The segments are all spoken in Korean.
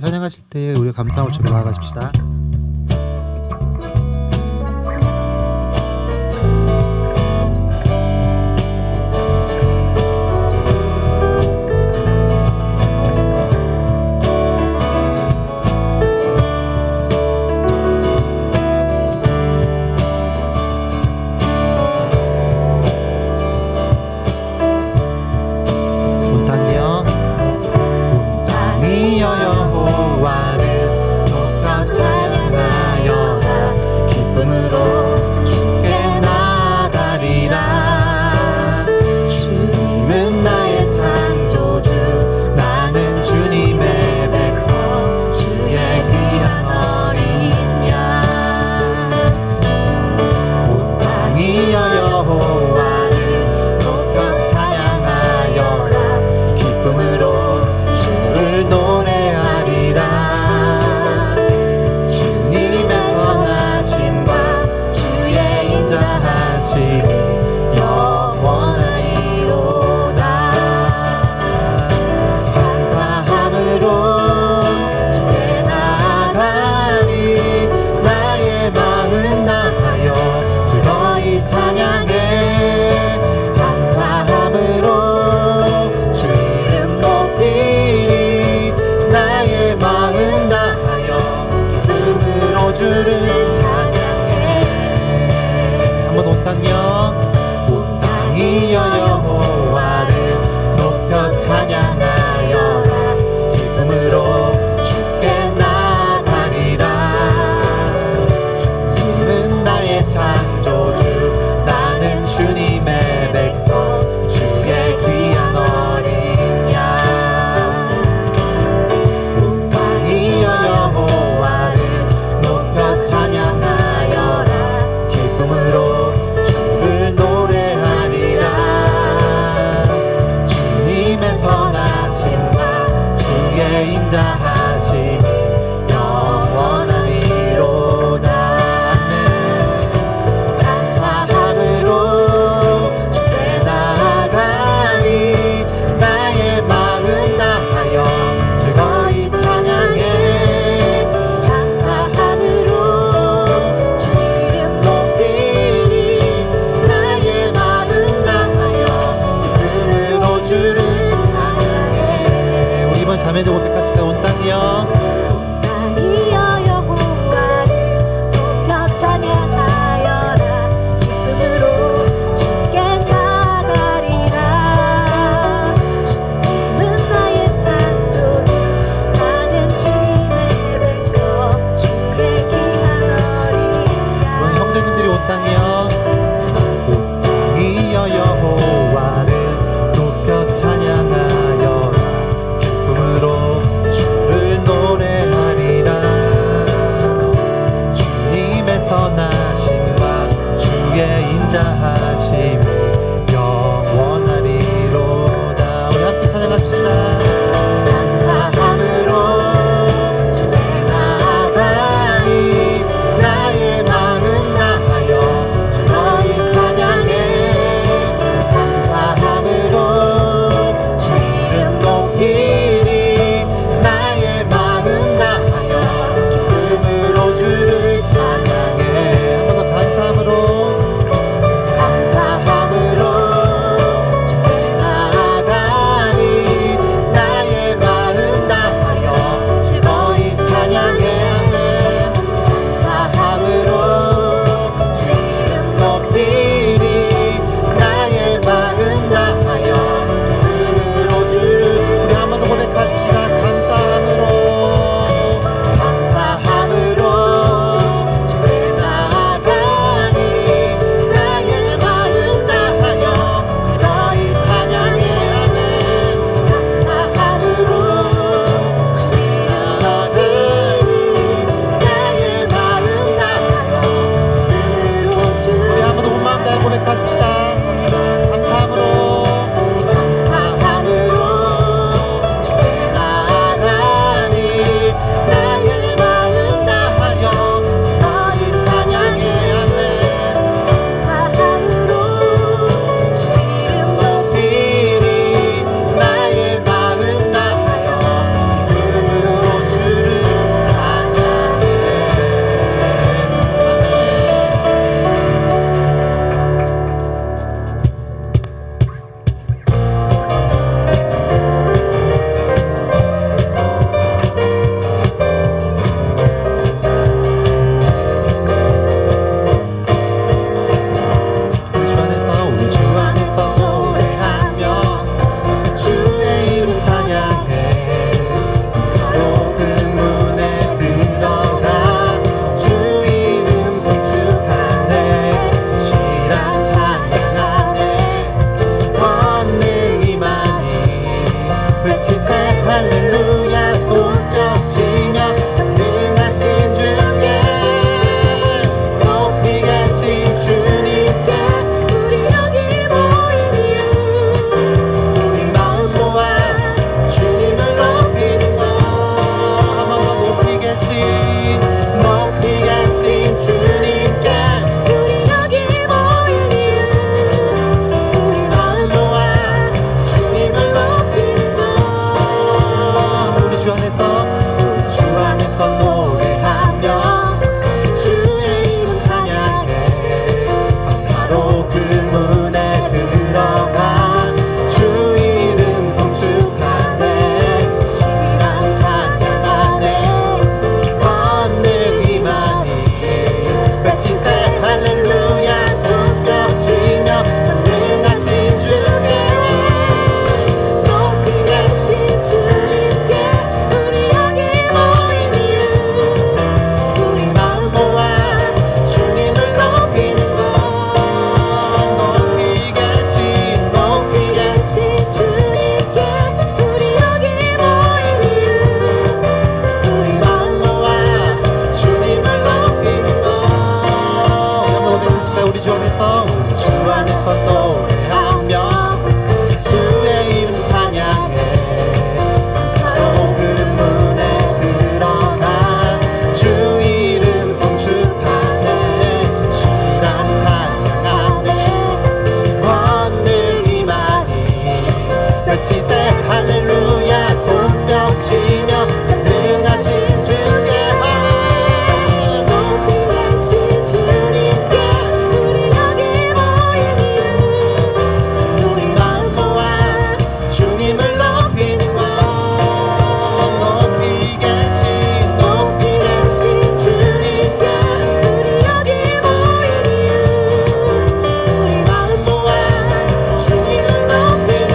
사냥하실 때 우리 감사함을 주며 나아가십시다. 문땅이여 문땅이여 여호와를 높여 찬양하라. 높이 계신 주님께 우리 여기 모인 이유 우리 마음 모아 주님을 높이는 것 우리 주 안에서 노래하며 주의 이름 찬양해 감사로 그 문에 들어가 주 이름 성축하네 진실한 찬양 안에 권능이 많이 외침새 할렐루야 손뼉치며 전능하신 주께 높이 계신 주님께 우리 여기 모인 이유 우리 마음 모아 주님을 높이는 것 높이 계신 주님께 우리 여기 모인 이유 우리 마음 모아 주님을 높이는 것 한번 고백하실까요? 우리 주 안에서 노래하며 주의 이름 찬양해 감사로 그 문에 들어가 주 이름 성축하네 진실한 찬양 안에 권능이 많이 외치세 할렐루야 손뼉치며 전능하신 주께 높이 계신 주님께 우리 여기 모인 이유 우리 마음 모아 주님을 높이는 것 높이 계신 주님께 우리 여기 모인 이유 우리 마음 모아 주님을 높이는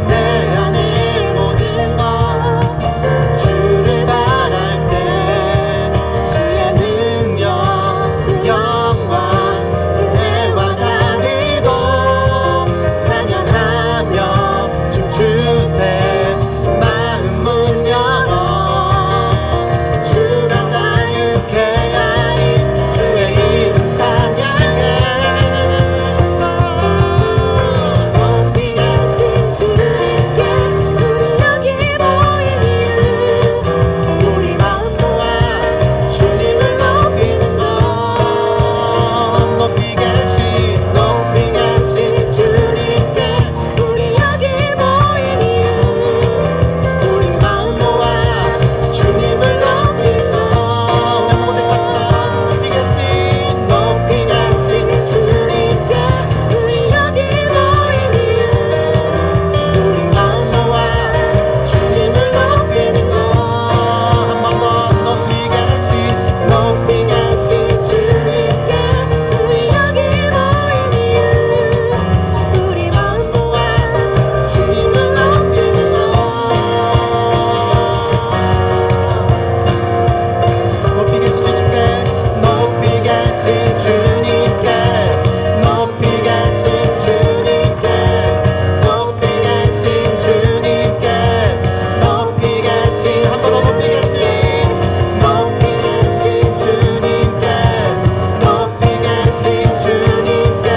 내 안의 모든 것 주를 바랄 때 주의 능력 그 영광 은혜와 자비도 찬양하며 춤추세 마음 문 열어 주가 자유케 하리 주의 이름 찬양해 높이 계신 주님께 우리 여기 모인 이유 우리 마음 모아 주님을 높이는 것 높이 계신 주님께 우리 여기 모인 이유 우리 마음 모아 주님을 높이는 것 우리 한번 고백하실까요? 높이 계신 주님께 우리 여기 모인 이유 우리 마음 모아 주님을 높이는 것 한 번 더 높이 계신 주님께 우리 여기 모인 이유 우리 마음 모아 주님을 높이는 것 높이 계신 주님께 높이 계신 주님께 높이 계신 주님께 높이 계신 주님께 높이 계신 한 번 더 높이 계신 주님께 높이 계신 주님께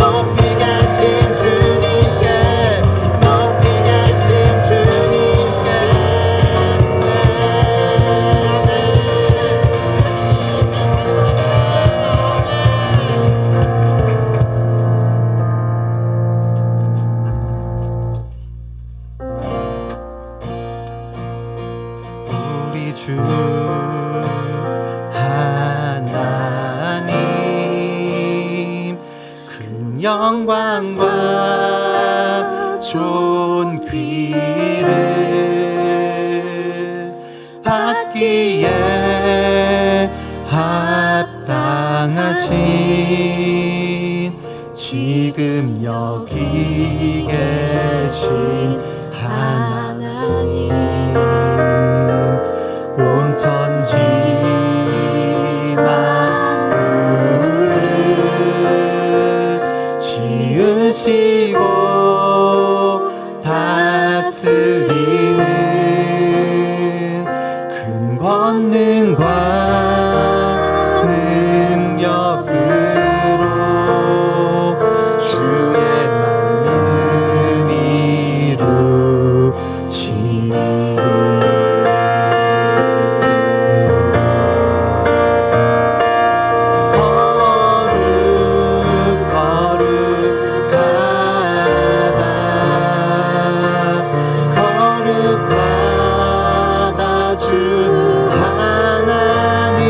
높이 계신 주님께 높이 계신 우리 주 하나님 큰 영광과 존귀를 받기에 합당하신 지금 여기 계신 하나님 온 천지 만물을 지으시고 다스리는 큰 권능과 능력으로 주의 말씀 이루시니 거룩하다 주 하나님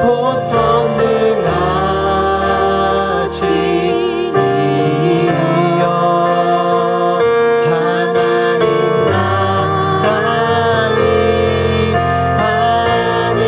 곧 전능하신 이여 하나님 나라의 안에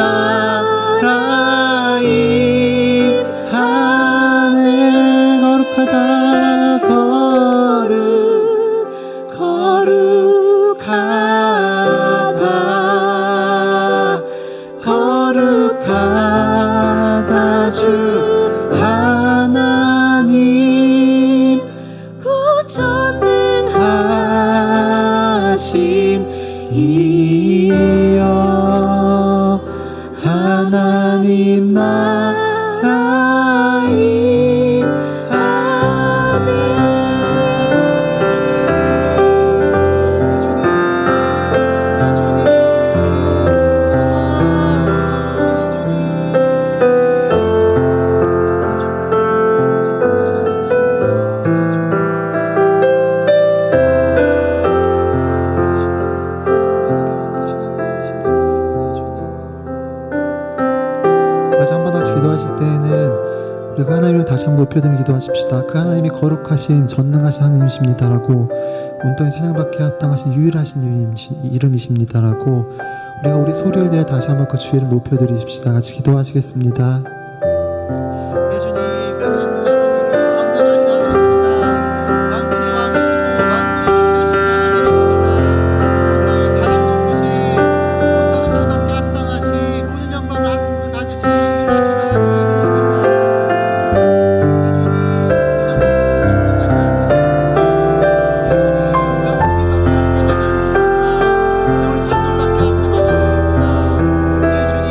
임하네. 거룩하다 거룩하다 주 하나님 곧 전능하신 이여 하나님 나라 한번 같이 기도하실 때에는 우리가 하나님을 다시 한번 높여드리며 기도하십시다. 그 하나님이 거룩하신 전능하신 하나님이십니다라고, 온땅에 찬양받기에 합당하신 유일하신 이름이십니다라고 우리가 우리 소리를 내어 다시 한번 그 주 이름 높여드리십시다. 같이 기도하시겠습니다. 예수님, 그래도 주 하나님이 전능하신 하나님이십니다. 만군의 왕이시고 만군의 주 되신 하나님이십니다. 온 땅에 가장 높으신, 온 땅에 찬양받기에 합당하신 모든 영광을 받으신 유일하신 하나님이십니다. 예수님, 그 하나님이 전능하신 하나님이십니다. 예수님, 하나님이 받기에 합당하신 하나님이십니다. 우리 찬송받기에 합당하신 하나님이십니다. 예수님.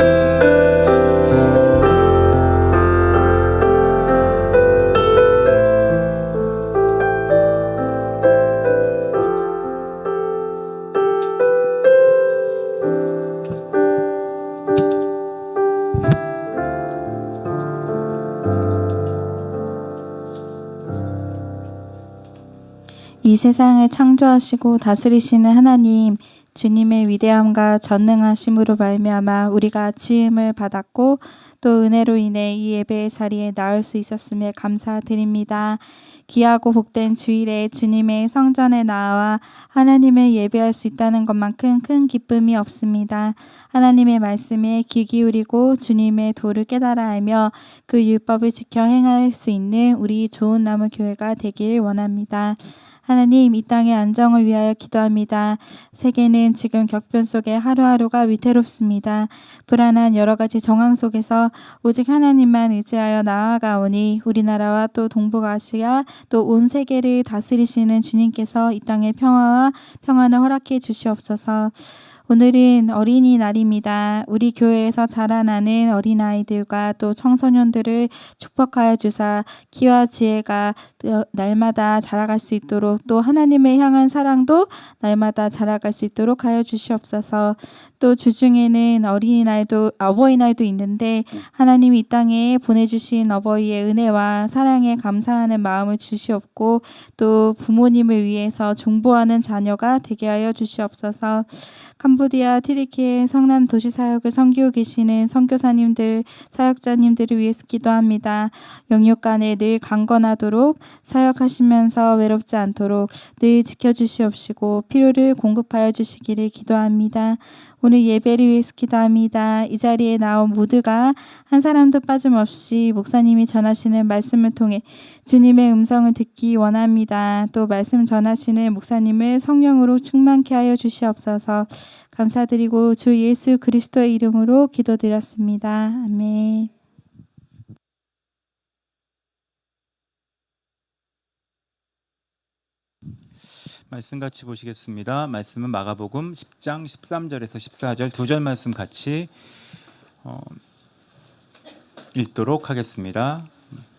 이 세상을 창조하시고 다스리시는 하나님, 주님의 위대함과 전능하심으로 말미암아 우리가 지음을 받았고 또 은혜로 인해 이 예배의 자리에 나올 수 있었음에 감사드립니다. 귀하고 복된 주일에 주님의 성전에 나와 하나님을 예배할 수 있다는 것만큼 큰 기쁨이 없습니다. 하나님의 말씀에 귀 기울이고 주님의 도를 깨달아 알며 그 율법을 지켜 행할 수 있는 우리 좋은 나무 교회가 되길 원합니다. 하나님, 이 땅의 안정을 위하여 기도합니다. 세계는 지금 격변 속에 하루하루가 위태롭습니다. 불안한 여러 가지 정황 속에서 오직 하나님만 의지하여 나아가오니 우리나라와 또 동북아시아 또 온 세계를 다스리시는 주님께서 이 땅의 평화와 평안을 허락해 주시옵소서. 오늘은 어린이날입니다. 우리 교회에서 자라나는 어린아이들과 또 청소년들을 축복하여 주사 키와 지혜가 날마다 자라갈 수 있도록, 또 하나님을 향한 사랑도 날마다 자라갈 수 있도록 하여 주시옵소서. 또 주중에는 어버이날도 있는데 하나님이 이 땅에 보내주신 어버이의 은혜와 사랑에 감사하는 마음을 주시옵고, 또 부모님을 위해서 중보하는 자녀가 되게 하여 주시옵소서. 캄보디아, 튀르키예, 성남 도시 사역을 섬기고 계시는 선교사님들, 사역자님들을 위해서 기도합니다. 영육간에 늘 강건하도록, 사역하시면서 외롭지 않도록 늘 지켜주시옵시고 필요를 공급하여 주시기를 기도합니다. 오늘 예배를 위해서 기도합니다. 이 자리에 나온 모두가 한 사람도 빠짐없이 목사님이 전하시는 말씀을 통해 주님의 음성을 듣기 원합니다. 또 말씀 전하시는 목사님을 성령으로 충만케 하여 주시옵소서. 감사드리고 주 예수 그리스도의 이름으로 기도드렸습니다. 아멘. 말씀 같이 보시겠습니다. 말씀은 마가복음 10장 13절에서 14절 두 절 말씀 같이 읽도록 하겠습니다.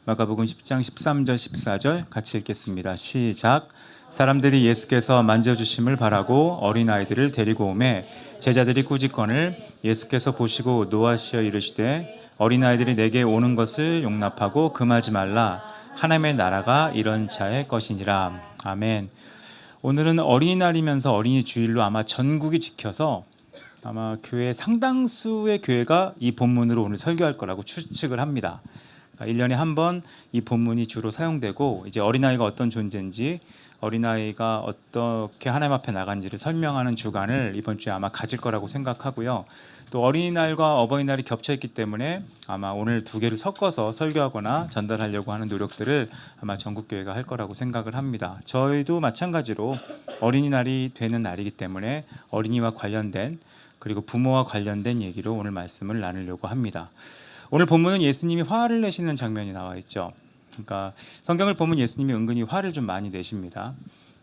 마가복음 10장 13절 14절 같이 읽겠습니다. 시작. 사람들이 예수께서 만져주심을 바라고 어린아이들을 데리고 오매 제자들이 꾸짖거늘 예수께서 보시고 노하시어 이르시되 어린아이들이 내게 오는 것을 용납하고 금하지 말라. 하나님의 나라가 이런 자의 것이니라. 아멘. 오늘은 어린이날이면서 어린이 주일로 아마 전국이 지켜서 아마 교회 상당수의 교회가 이 본문으로 오늘 설교할 거라고 추측을 합니다. 그러니까 1년에 한 번 이 본문이 주로 사용되고 이제 어린아이가 어떤 존재인지 어린아이가 어떻게 하나님 앞에 나간지를 설명하는 주간을 이번 주에 아마 가질 거라고 생각하고요. 또 어린이날과 어버이날이 겹쳐 있기 때문에 아마 오늘 두 개를 섞어서 설교하거나 전달하려고 하는 노력들을 아마 전국교회가 할 거라고 생각을 합니다. 저희도 마찬가지로 어린이날이 되는 날이기 때문에 어린이와 관련된 그리고 부모와 관련된 얘기로 오늘 말씀을 나누려고 합니다. 오늘 본문은 예수님이 화를 내시는 장면이 나와 있죠. 그러니까 성경을 보면 예수님이 은근히 화를 좀 많이 내십니다.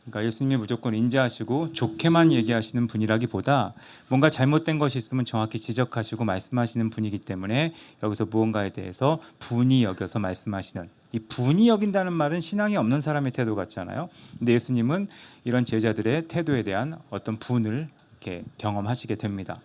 그러니까 예수님이 무조건 인자하시고 좋게만 얘기하시는 분이라기보다 뭔가 잘못된 것이 있으면 정확히 지적하시고 말씀하시는 분이기 때문에 여기서 무언가에 대해서 분이 여겨서 말씀하시는, 이 분이 여긴다는 말은 신앙이 없는 사람의 태도 같잖아요. 근데 예수님은 이런 제자들의 태도에 대한 어떤 분을 이렇게 경험하시게 됩니다.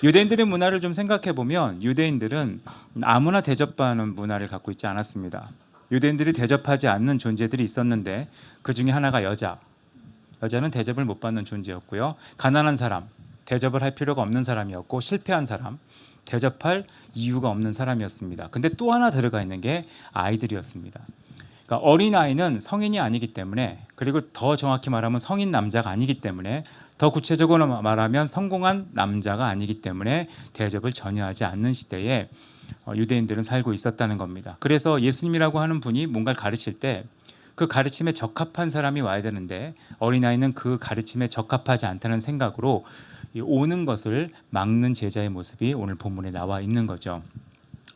유대인들의 문화를 좀 생각해 보면 유대인들은 아무나 대접받는 문화를 갖고 있지 않았습니다. 유대인들이 대접하지 않는 존재들이 있었는데 그 중에 하나가 여자는 대접을 못 받는 존재였고요. 가난한 사람, 대접을 할 필요가 없는 사람이었고, 실패한 사람, 대접할 이유가 없는 사람이었습니다. 근데 또 하나 들어가 있는 게 아이들이었습니다. 그러니까 어린아이는 성인이 아니기 때문에, 그리고 더 정확히 말하면 성인 남자가 아니기 때문에, 더 구체적으로 말하면 성공한 남자가 아니기 때문에 대접을 전혀 하지 않는 시대에 유대인들은 살고 있었다는 겁니다. 그래서 예수님이라고 하는 분이 뭔가를 가르칠 때 그 가르침에 적합한 사람이 와야 되는데 어린아이는 그 가르침에 적합하지 않다는 생각으로 오는 것을 막는 제자의 모습이 오늘 본문에 나와 있는 거죠.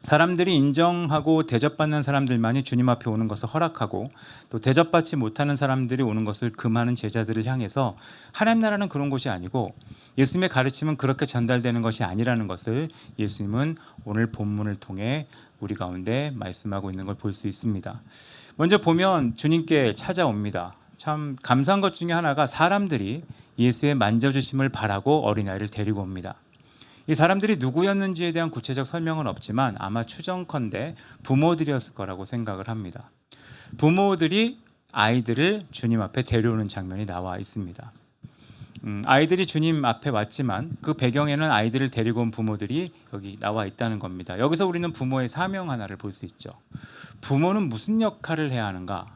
사람들이 인정하고 대접받는 사람들만이 주님 앞에 오는 것을 허락하고, 또 대접받지 못하는 사람들이 오는 것을 금하는 제자들을 향해서 하나님 나라는 그런 곳이 아니고 예수님의 가르침은 그렇게 전달되는 것이 아니라는 것을 예수님은 오늘 본문을 통해 우리 가운데 말씀하고 있는 걸 볼 수 있습니다. 먼저 보면 주님께 찾아옵니다. 참 감사한 것 중에 하나가 사람들이 예수의 만져주심을 바라고 어린아이를 데리고 옵니다. 이 사람들이 누구였는지에 대한 구체적 설명은 없지만 아마 추정컨대 부모들이었을 거라고 생각을 합니다. 부모들이 아이들을 주님 앞에 데려오는 장면이 나와 있습니다. 아이들이 주님 앞에 왔지만 그 배경에는 아이들을 데리고 온 부모들이 여기 나와 있다는 겁니다. 여기서 우리는 부모의 사명 하나를 볼 수 있죠. 부모는 무슨 역할을 해야 하는가?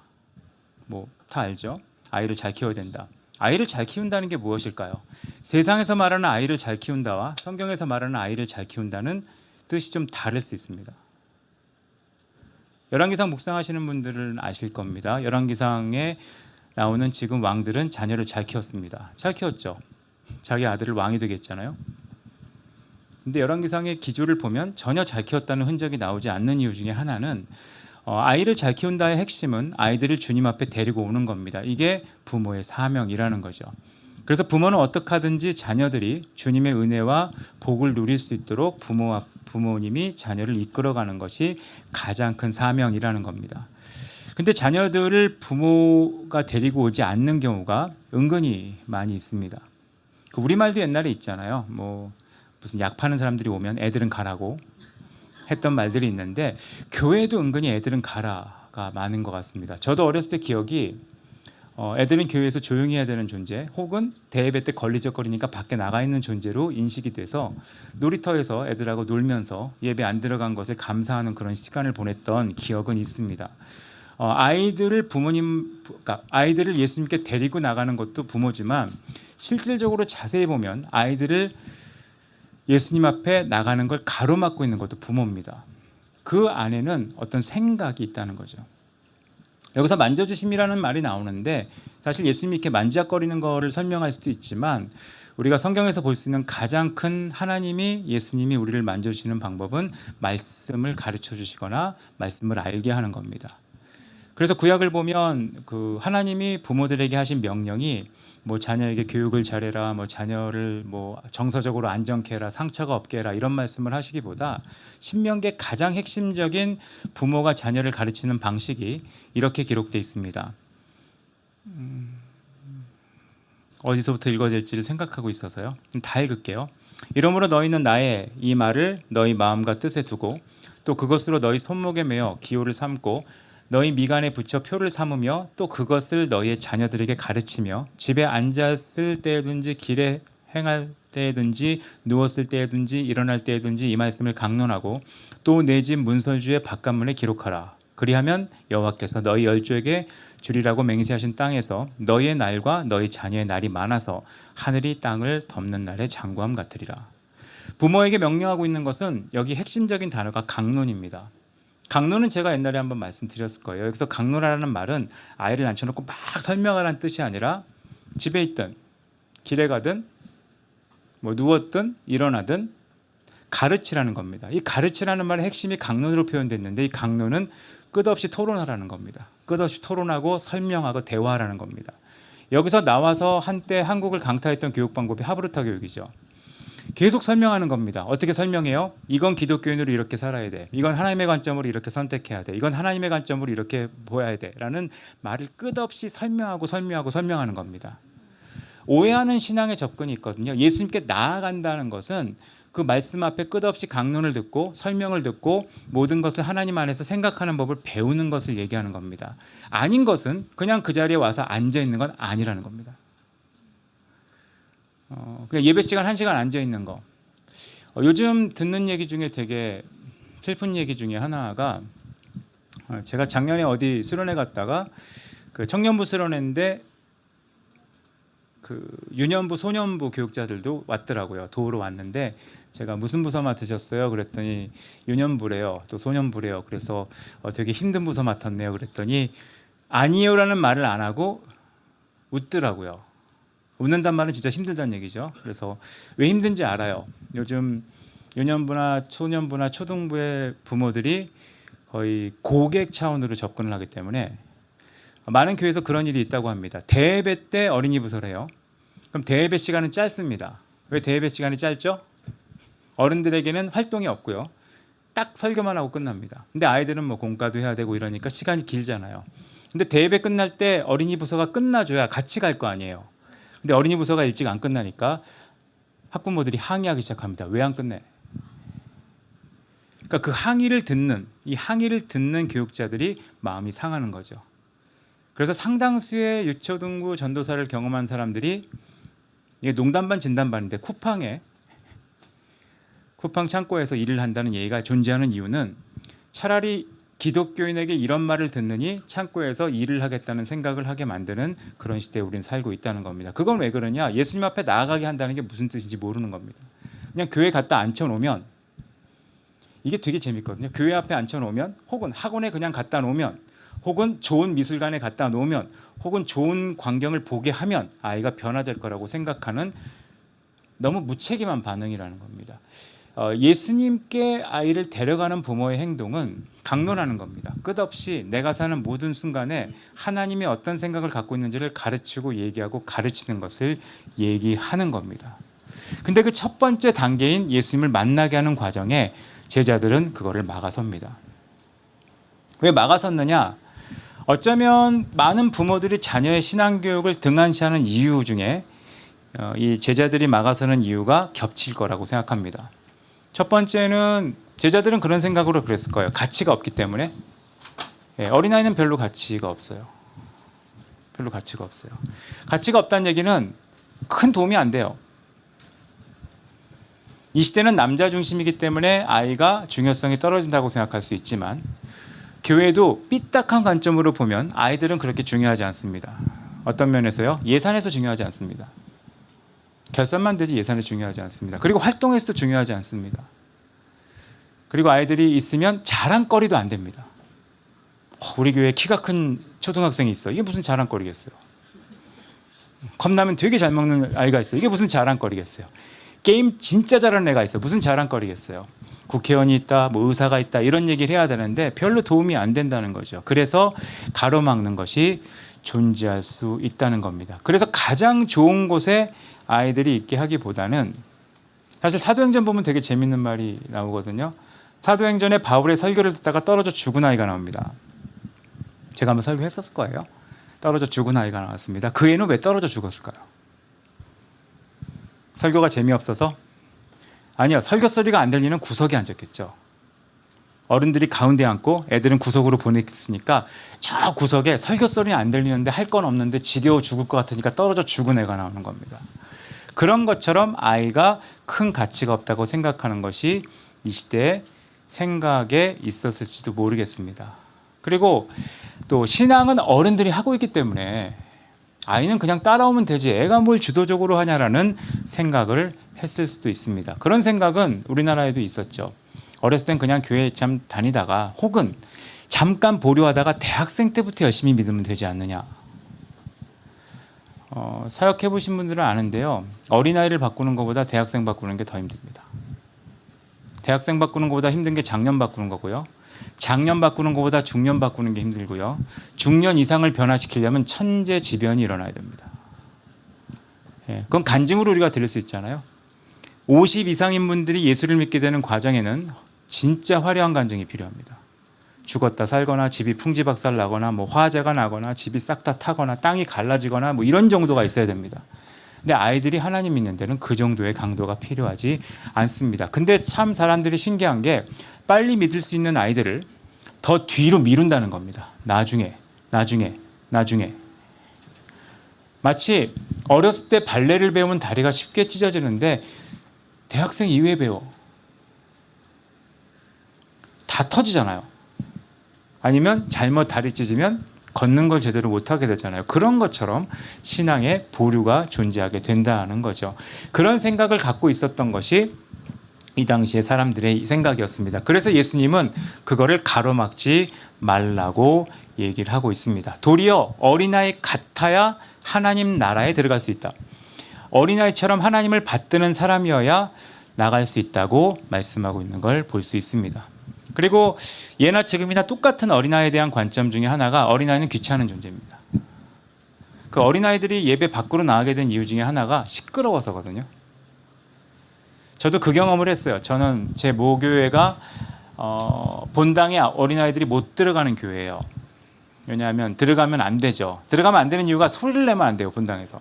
다 알죠? 아이를 잘 키워야 된다. 아이를 잘 키운다는 게 무엇일까요? 세상에서 말하는 아이를 잘 키운다와 성경에서 말하는 아이를 잘 키운다는 뜻이 좀 다를 수 있습니다. 열왕기상 묵상하시는 분들은 아실 겁니다. 열왕기상에 나오는 지금 왕들은 자녀를 잘 키웠습니다. 잘 키웠죠. 자기 아들을 왕이 되게 했잖아요. 근데 열왕기상의 기조를 보면 전혀 잘 키웠다는 흔적이 나오지 않는 이유 중에 하나는 아이를 잘 키운다의 핵심은 아이들을 주님 앞에 데리고 오는 겁니다. 이게 부모의 사명이라는 거죠. 그래서 부모는 어떻게 하든지 자녀들이 주님의 은혜와 복을 누릴 수 있도록 부모님이 자녀를 이끌어가는 것이 가장 큰 사명이라는 겁니다. 근데 자녀들을 부모가 데리고 오지 않는 경우가 은근히 많이 있습니다. 우리말도 옛날에 있잖아요. 무슨 약 파는 사람들이 오면 애들은 가라고 했던 말들이 있는데 교회도 은근히 애들은 가라가 많은 것 같습니다. 저도 어렸을 때 기억이 애들은 교회에서 조용히 해야 되는 존재, 혹은 대예배 때 걸리적거리니까 밖에 나가 있는 존재로 인식이 돼서 놀이터에서 애들하고 놀면서 예배 안 들어간 것에 감사하는 그런 시간을 보냈던 기억은 있습니다. 아이들을 예수님께 데리고 나가는 것도 부모지만 실질적으로 자세히 보면 아이들을 예수님 앞에 나가는 걸 가로막고 있는 것도 부모입니다. 그 안에는 어떤 생각이 있다는 거죠. 여기서 만져주심이라는 말이 나오는데 사실 예수님이 이렇게 만지작거리는 거를 설명할 수도 있지만 우리가 성경에서 볼 수 있는 가장 큰 예수님이 우리를 만져주시는 방법은 말씀을 가르쳐 주시거나 말씀을 알게 하는 겁니다. 그래서 구약을 보면 하나님이 부모들에게 하신 명령이 자녀에게 교육을 잘해라, 자녀를 정서적으로 안정케 해라, 상처가 없게 해라, 이런 말씀을 하시기보다 신명기의 가장 핵심적인 부모가 자녀를 가르치는 방식이 이렇게 기록되어 있습니다. 어디서부터 읽어야 될지를 생각하고 있어서요. 다 읽을게요. 이러므로 너희는 나의 이 말을 너희 마음과 뜻에 두고 또 그것으로 너희 손목에 매어 기호를 삼고 너희 미간에 붙여 표를 삼으며 또 그것을 너희의 자녀들에게 가르치며 집에 앉았을 때든지 길에 행할 때든지 누웠을 때든지 일어날 때든지 이 말씀을 강론하고 또 내 집 문설주의 바깥문에 기록하라. 그리하면 여호와께서 너희 열조에게 주리라고 맹세하신 땅에서 너희의 날과 너희 자녀의 날이 많아서 하늘이 땅을 덮는 날의 장구함 같으리라. 부모에게 명령하고 있는 것은 여기 핵심적인 단어가 강론입니다. 강론은 제가 옛날에 한번 말씀드렸을 거예요. 여기서 강론하라는 말은 아이를 앉혀놓고 막 설명하라는 뜻이 아니라 집에 있든 길에 가든 뭐 누웠든 일어나든 가르치라는 겁니다. 이 가르치라는 말의 핵심이 강론으로 표현됐는데 이 강론은 끝없이 토론하라는 겁니다. 끝없이 토론하고 설명하고 대화하라는 겁니다. 여기서 나와서 한때 한국을 강타했던 교육 방법이 하브르타 교육이죠. 계속 설명하는 겁니다. 어떻게 설명해요? 이건 기독교인으로 이렇게 살아야 돼. 이건 하나님의 관점으로 이렇게 선택해야 돼. 이건 하나님의 관점으로 이렇게 보아야 돼. 라는 말을 끝없이 설명하는 겁니다. 오해하는 신앙의 접근이 있거든요. 예수님께 나아간다는 것은 그 말씀 앞에 끝없이 강론을 듣고 설명을 듣고 모든 것을 하나님 안에서 생각하는 법을 배우는 것을 얘기하는 겁니다. 아닌 것은 그냥 그 자리에 와서 앉아 있는 건 아니라는 겁니다. 그냥 예배 시간 1시간 앉아 있는 거. 요즘 듣는 얘기 중에 되게 슬픈 얘기 중에 하나가 제가 작년에 어디 수련회 갔다가 그 청년부 수련회인데 그 유년부 소년부 교육자들도 왔더라고요. 도우러 왔는데 제가 무슨 부서 맡으셨어요? 그랬더니 유년부래요. 또 소년부래요. 그래서 되게 힘든 부서 맡았네요. 그랬더니 아니요라는 말을 안 하고 웃더라고요. 웃는단 말은 진짜 힘들다는 얘기죠. 그래서 왜 힘든지 알아요. 요즘 유년부나 소년부나 초등부의 부모들이 거의 고객 차원으로 접근을 하기 때문에 많은 교회에서 그런 일이 있다고 합니다. 대예배 때 어린이 부서를 해요. 그럼 대예배 시간은 짧습니다. 왜 대예배 시간이 짧죠? 어른들에게는 활동이 없고요. 딱 설교만 하고 끝납니다. 근데 아이들은 뭐 공과도 해야 되고 이러니까 시간이 길잖아요. 근데 대예배 끝날 때 어린이 부서가 끝나줘야 같이 갈 거 아니에요. 근데 어린이 부서가 일찍 안 끝나니까 학부모들이 항의하기 시작합니다. 왜 안 끝내? 그러니까 그 항의를 듣는 교육자들이 마음이 상하는 거죠. 그래서 상당수의 유초등부 전도사를 경험한 사람들이 이게 농담 반 진담 반인데 쿠팡 창고에서 일을 한다는 얘기가 존재하는 이유는 차라리 기독교인에게 이런 말을 듣느니 창고에서 일을 하겠다는 생각을 하게 만드는 그런 시대에 우리는 살고 있다는 겁니다. 그건 왜 그러냐? 예수님 앞에 나아가게 한다는 게 무슨 뜻인지 모르는 겁니다. 그냥 교회 갖다 앉혀놓으면 이게 되게 재밌거든요. 교회 앞에 앉혀놓으면 혹은 학원에 그냥 갖다 놓으면 혹은 좋은 미술관에 갖다 놓으면 혹은 좋은 광경을 보게 하면 아이가 변화될 거라고 생각하는 너무 무책임한 반응이라는 겁니다. 예수님께 아이를 데려가는 부모의 행동은 강론하는 겁니다. 끝없이 내가 사는 모든 순간에 하나님이 어떤 생각을 갖고 있는지를 가르치고 얘기하고 가르치는 것을 얘기하는 겁니다. 근데 그 첫 번째 단계인 예수님을 만나게 하는 과정에 제자들은 그거를 막아섭니다. 왜 막아섰느냐? 어쩌면 많은 부모들이 자녀의 신앙교육을 등한시하는 이유 중에 이 제자들이 막아서는 이유가 겹칠 거라고 생각합니다. 첫 번째는 제자들은 그런 생각으로 그랬을 거예요. 가치가 없기 때문에. 어린아이는 별로 가치가 없어요. 별로 가치가 없어요. 가치가 없다는 얘기는 큰 도움이 안 돼요. 이 시대는 남자 중심이기 때문에 아이가 중요성이 떨어진다고 생각할 수 있지만 교회도 삐딱한 관점으로 보면 아이들은 그렇게 중요하지 않습니다. 어떤 면에서요? 예산에서 중요하지 않습니다. 결산만 되지 예산이 중요하지 않습니다. 그리고 활동에서도 중요하지 않습니다. 그리고 아이들이 있으면 자랑거리도 안 됩니다. 우리 교회에 키가 큰 초등학생이 있어. 이게 무슨 자랑거리겠어요? 컵라면 되게 잘 먹는 아이가 있어. 이게 무슨 자랑거리겠어요? 게임 진짜 잘하는 애가 있어. 무슨 자랑거리겠어요? 국회의원이 있다, 뭐 의사가 있다 이런 얘기를 해야 되는데 별로 도움이 안 된다는 거죠. 그래서 가로막는 것이 존재할 수 있다는 겁니다. 그래서 가장 좋은 곳에 아이들이 있게 하기보다는 사실 사도행전 보면 되게 재밌는 말이 나오거든요. 사도행전에 바울의 설교를 듣다가 떨어져 죽은 아이가 나옵니다. 제가 한번 설교했었을 거예요. 떨어져 죽은 아이가 나왔습니다. 그 애는 왜 떨어져 죽었을까요? 설교가 재미없어서? 아니요. 설교 소리가 안 들리는 구석에 앉았겠죠. 어른들이 가운데 앉고 애들은 구석으로 보냈으니까 저 구석에 설교 소리는 안 들리는데 할 건 없는데 지겨워 죽을 것 같으니까 떨어져 죽은 애가 나오는 겁니다. 그런 것처럼 아이가 큰 가치가 없다고 생각하는 것이 이 시대의 생각에 있었을지도 모르겠습니다. 그리고 또 신앙은 어른들이 하고 있기 때문에 아이는 그냥 따라오면 되지 애가 뭘 주도적으로 하냐라는 생각을 했을 수도 있습니다. 그런 생각은 우리나라에도 있었죠. 어렸을 땐 그냥 교회 참 다니다가 혹은 잠깐 보류하다가 대학생 때부터 열심히 믿으면 되지 않느냐. 사역해 보신 분들은 아는데요. 어린아이를 바꾸는 것보다 대학생 바꾸는 게 더 힘듭니다. 대학생 바꾸는 것보다 힘든 게 장년 바꾸는 거고요. 장년 바꾸는 것보다 중년 바꾸는 게 힘들고요. 중년 이상을 변화시키려면 천재지변이 일어나야 됩니다. 예, 그건 간증으로 우리가 들을 수 있잖아요. 50 이상인 분들이 예수를 믿게 되는 과정에는 진짜 화려한 간증이 필요합니다. 죽었다 살거나 집이 풍지박살 나거나 뭐 화재가 나거나 집이 싹 다 타거나 땅이 갈라지거나 뭐 이런 정도가 있어야 됩니다. 근데 아이들이 하나님 믿는 데는 그 정도의 강도가 필요하지 않습니다. 근데 참 사람들이 신기한 게 빨리 믿을 수 있는 아이들을 더 뒤로 미룬다는 겁니다. 나중에. 마치 어렸을 때 발레를 배우면 다리가 쉽게 찢어지는데 대학생 이후에 배워. 다 터지잖아요. 아니면 잘못 다리 찢으면 걷는 걸 제대로 못하게 되잖아요. 그런 것처럼 신앙의 보류가 존재하게 된다는 거죠. 그런 생각을 갖고 있었던 것이 이 당시의 사람들의 생각이었습니다. 그래서 예수님은 그거를 가로막지 말라고 얘기를 하고 있습니다. 도리어 어린아이 같아야 하나님 나라에 들어갈 수 있다. 어린아이처럼 하나님을 받드는 사람이어야 나갈 수 있다고 말씀하고 있는 걸 볼 수 있습니다. 그리고 예나 지금이나 똑같은 어린아이에 대한 관점 중에 하나가 어린아이는 귀찮은 존재입니다. 그 어린아이들이 예배 밖으로 나가게 된 이유 중에 하나가 시끄러워서거든요. 저도 그 경험을 했어요. 저는 제 모교회가 본당에 어린아이들이 못 들어가는 교회예요. 왜냐하면 들어가면 안 되죠. 들어가면 안 되는 이유가 소리를 내면 안 돼요. 본당에서.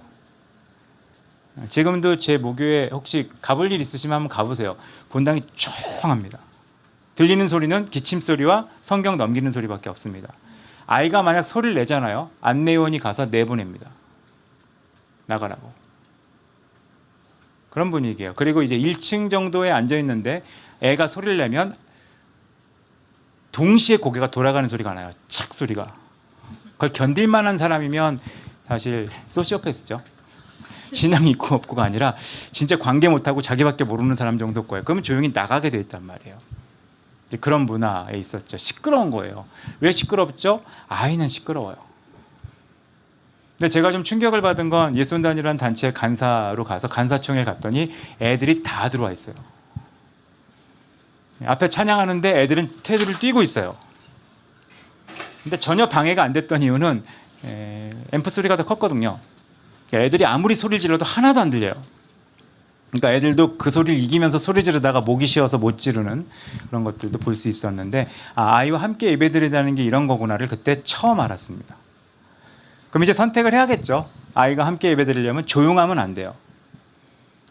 지금도 제 모교회 혹시 가볼 일 있으시면 한번 가보세요. 본당이 조용합니다. 들리는 소리는 기침 소리와 성경 넘기는 소리밖에 없습니다. 아이가 만약 소리를 내잖아요. 안내원이 가서 내보냅니다. 나가라고. 그런 분위기예요. 그리고 이제 1층 정도에 앉아 있는데 애가 소리를 내면 동시에 고개가 돌아가는 소리가 나요. 착 소리가. 그걸 견딜 만한 사람이면 사실 소시오패스죠. 신앙이 있고 없고가 아니라 진짜 관계 못하고 자기밖에 모르는 사람 정도 거예요. 그러면 조용히 나가게 돼 있단 말이에요. 그런 문화에 있었죠. 시끄러운 거예요. 왜 시끄럽죠? 아이는 시끄러워요. 근데 제가 좀 충격을 받은 건 예수원단이라는 단체 간사로 가서 간사총회 갔더니 애들이 다 들어와 있어요. 앞에 찬양하는데 애들은 테두리를 뛰고 있어요. 근데 전혀 방해가 안 됐던 이유는 앰프 소리가 더 컸거든요. 애들이 아무리 소리를 질러도 하나도 안 들려요. 그러니까 애들도 그 소리를 이기면서 소리 지르다가 목이 쉬어서 못 지르는 그런 것들도 볼 수 있었는데 아이와 함께 예배드리다는 게 이런 거구나를 그때 처음 알았습니다. 그럼 이제 선택을 해야겠죠. 아이가 함께 예배드리려면 조용하면 안 돼요.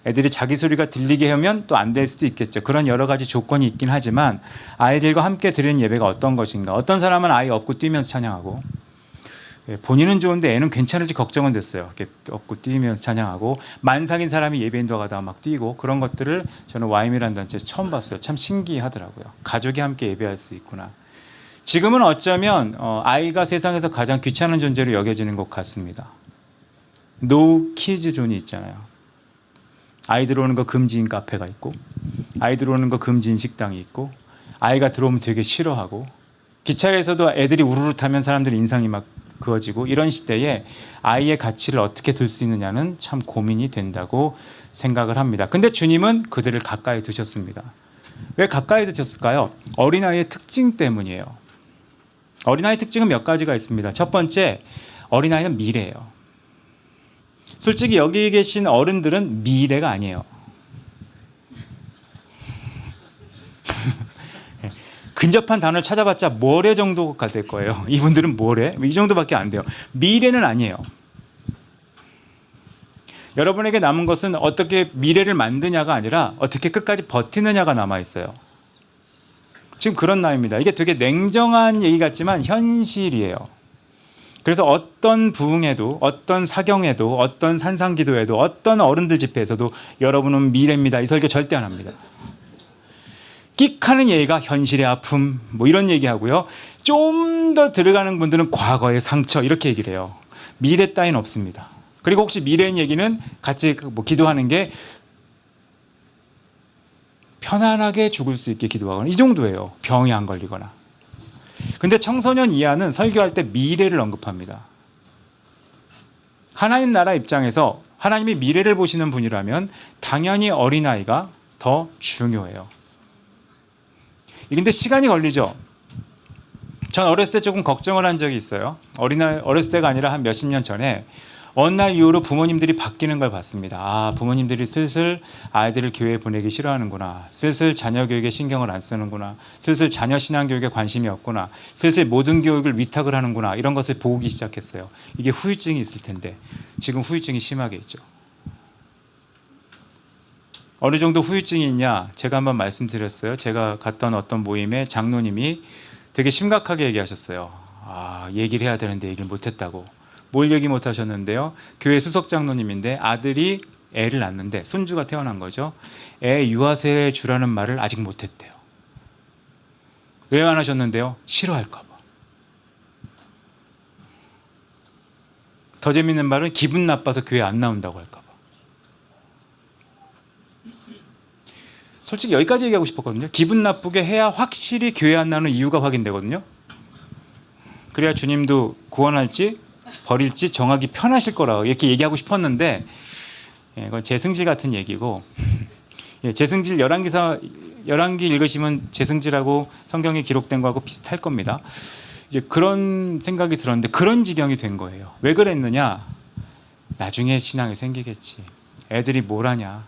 애들이 자기 소리가 들리게 하면 또 안 될 수도 있겠죠. 그런 여러 가지 조건이 있긴 하지만 아이들과 함께 드리는 예배가 어떤 것인가. 어떤 사람은 아이 업고 뛰면서 찬양하고 본인은 좋은데 애는 괜찮을지 걱정은 됐어요. 이렇게 업고 뛰면서 찬양하고 만삭인 사람이 예배 인도하다가 막 뛰고 그런 것들을 저는 YM이라는 단체에서 처음 봤어요. 참 신기하더라고요. 가족이 함께 예배할 수 있구나. 지금은 어쩌면 아이가 세상에서 가장 귀찮은 존재로 여겨지는 것 같습니다. 노 키즈 존이 있잖아요. 아이 들어오는 거 금지인 카페가 있고 아이 들어오는 거 금지인 식당이 있고 아이가 들어오면 되게 싫어하고 기차에서도 애들이 우르르 타면 사람들이 인상이 막 그어지고 이런 시대에 아이의 가치를 어떻게 둘 수 있느냐는 참 고민이 된다고 생각을 합니다. 근데 주님은 그들을 가까이 두셨습니다. 왜 가까이 두셨을까요? 어린아이의 특징 때문이에요. 어린아이 특징은 몇 가지가 있습니다. 첫 번째, 어린아이는 미래예요. 솔직히 여기 계신 어른들은 미래가 아니에요. 근접한 단어를 찾아봤자 모레 정도가 될 거예요. 이분들은 모레? 이 정도밖에 안 돼요. 미래는 아니에요. 여러분에게 남은 것은 어떻게 미래를 만드냐가 아니라 어떻게 끝까지 버티느냐가 남아있어요. 지금 그런 나이입니다. 이게 되게 냉정한 얘기 같지만 현실이에요. 그래서 어떤 부흥에도 어떤 사경에도 어떤 산상기도에도 어떤 어른들 집회에서도 여러분은 미래입니다. 이 설교 절대 안 합니다. 끽하는 얘기가 현실의 아픔 뭐 이런 얘기하고요. 좀 더 들어가는 분들은 과거의 상처 이렇게 얘기를 해요. 미래 따윈 없습니다. 그리고 혹시 미래인 얘기는 같이 뭐 기도하는 게 편안하게 죽을 수 있게 기도하거나 이 정도예요. 병이 안 걸리거나. 근데 청소년 이하는 설교할 때 미래를 언급합니다. 하나님 나라 입장에서 하나님이 미래를 보시는 분이라면 당연히 어린아이가 더 중요해요. 근데 시간이 걸리죠. 전 어렸을 때 조금 걱정을 한 적이 있어요. 어렸을 때가 아니라 한 몇십 년 전에 어느 날 이후로 부모님들이 바뀌는 걸 봤습니다. 아, 부모님들이 슬슬 아이들을 교회에 보내기 싫어하는구나. 슬슬 자녀 교육에 신경을 안 쓰는구나. 슬슬 자녀 신앙 교육에 관심이 없구나. 슬슬 모든 교육을 위탁을 하는구나. 이런 것을 보기 시작했어요. 이게 후유증이 있을 텐데 지금 후유증이 심하게 있죠. 어느 정도 후유증이 있냐? 제가 한번 말씀드렸어요. 제가 갔던 어떤 모임에 장로님이 되게 심각하게 얘기하셨어요. 아, 얘기를 해야 되는데 얘기를 못했다고. 뭘 얘기 못하셨는데요. 교회 수석 장로님인데 아들이 애를 낳는데 손주가 태어난 거죠. 애 유아세 주라는 말을 아직 못했대요. 왜 안 하셨는데요? 싫어할까 봐. 더 재밌는 말은 기분 나빠서 교회 안 나온다고 할까 봐. 솔직히 여기까지 얘기하고 싶었거든요. 기분 나쁘게 해야 확실히 교회 안 나오는 이유가 확인되거든요. 그래야 주님도 구원할지 버릴지 정하기 편하실 거라고 이렇게 얘기하고 싶었는데 이건 제 승질 같은 얘기고 제 승질 열왕기 읽으시면 제 승질하고 성경에 기록된 거하고 비슷할 겁니다. 이제 그런 생각이 들었는데 그런 지경이 된 거예요. 왜 그랬느냐? 나중에 신앙이 생기겠지. 애들이 뭘 하냐?